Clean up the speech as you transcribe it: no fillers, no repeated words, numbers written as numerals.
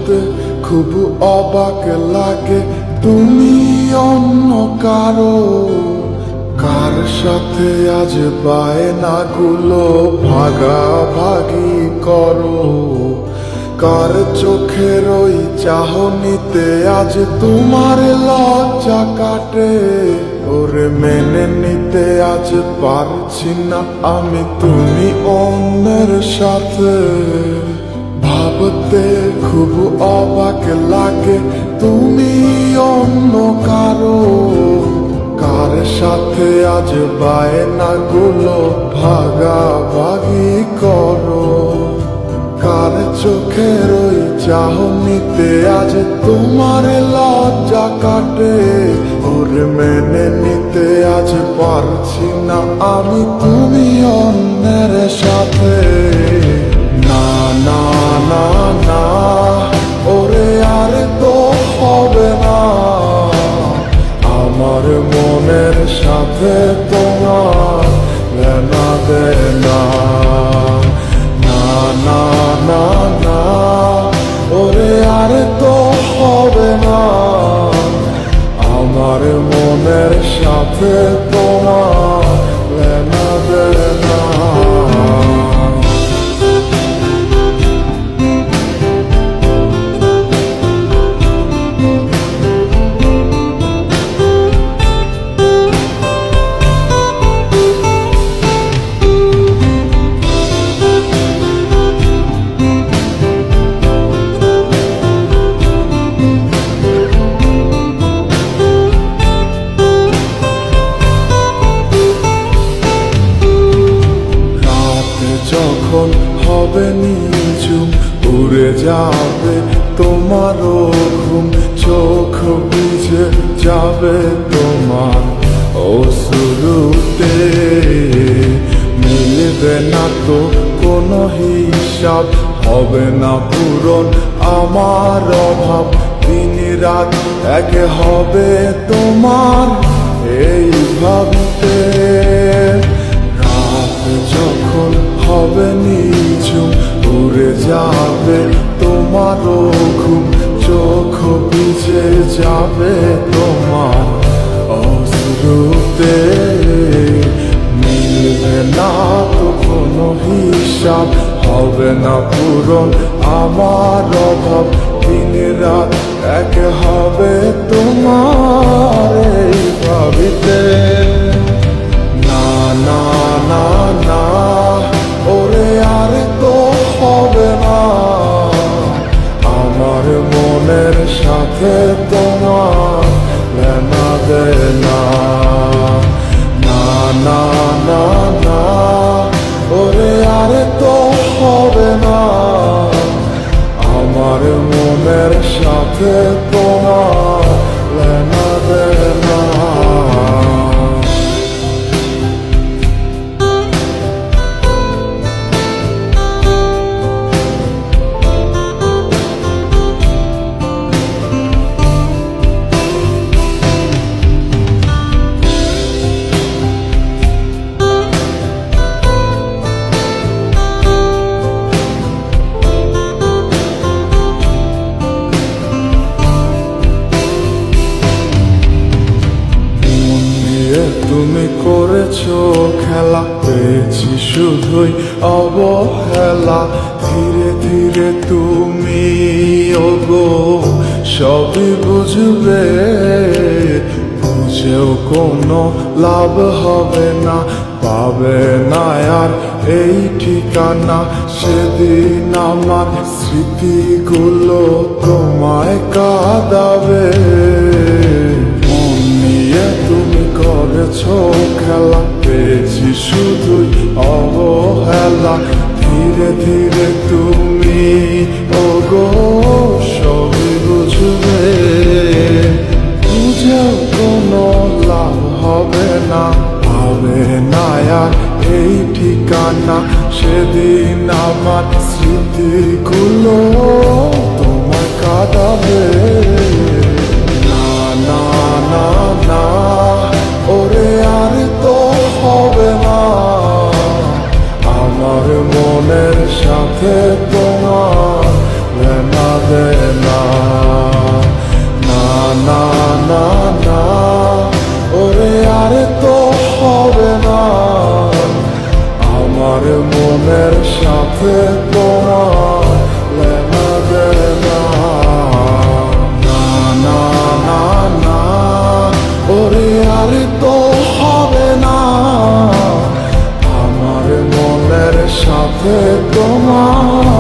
ভাবতে খুব অবাক লাগে তুমি অন্য কারো। কার সাথে আজ বায়নাগুলো ভাগাভাগি করো, কার চোখের ওই চাহনিতে আজ তোমার লজ্জা কাটে। ওরে মেনে নিতে আজ পারছি না আমি তুমি অন্যের সাথে। ভাবতে খুব অবাক লাগে তুমি অন্য কারো। কার সাথে আজ বায়নাগুলো ভাগাভাগি করো, কার চোখের ওই চাহনিতে আজ তোমার লজ্জা কাটে। ওরে মেনে নিতে আজ পারছি না আমি তুমি অন্যের সাথে। না না না না, ওরে আর তো হবে না আমার মনের সাথে তোমার লেনা দেনা। না না না না, ওরে আর তো হবে না আমার মনের সাথে তোমার লেনা দেনা। যখন হবে নিঝুম উড়ে যাবে তোমারও ঘুম, চোখ বুঝে যাবে তোমার অশ্রুতে। মিলবে না তো কোনো হিসাব, হবে না পূরণ আমার অভাব। দিন রাত এক হবে তোমার এই ভাবতে। রাত যখন হবে নিঝুম উড়ে যাবে তোমারও ঘুম, চোখ বুঝে যাবে তোমার অশ্রুতে। মিলবে না তো কোনো হিসাব, হবে না পূরণ আমার অভাব। দিন রাত এক হবে তোমার এই ভাবিতে। না না না না, ওরে আর তো হবে না আমার মনের সাথে তোমার লেনা দেনা। না না না না, ওরে আর তো হবে না আমার মনের সাথে তোমার লেনা দেনা। তুমি করেছো খেলা, পেয়েছি শুধুই অবহেলা। ধীরে ধীরে তুমি ওগো সবই বুঝবে, বুঝেও কোনো লাভ হবে না, পাবে না আর এই ঠিকানা। সেদিন আমার স্মৃতিগুলো তোমায় কাঁদাবে। মন নিয়ে তুমি করেছো খেলা, পেয়েছি শুধুই অবহেলা। ধীরে ধীরে তুমি ওগো সবই বুঝবে, বুঝেও কোনো লাভ হবে না, পাবে না আর এই ঠিকানা। সেদিন আমার স্মৃতিগুলো তোমায় কাঁদাবে। না না না না, ওরে আর তো হবে না আমার মনের সাথে তোমার লেনা দেনা। সাথে তোমার লেনা দেনা না না না না ওরে আর তো হবে না আমার মনের সাথে তোমার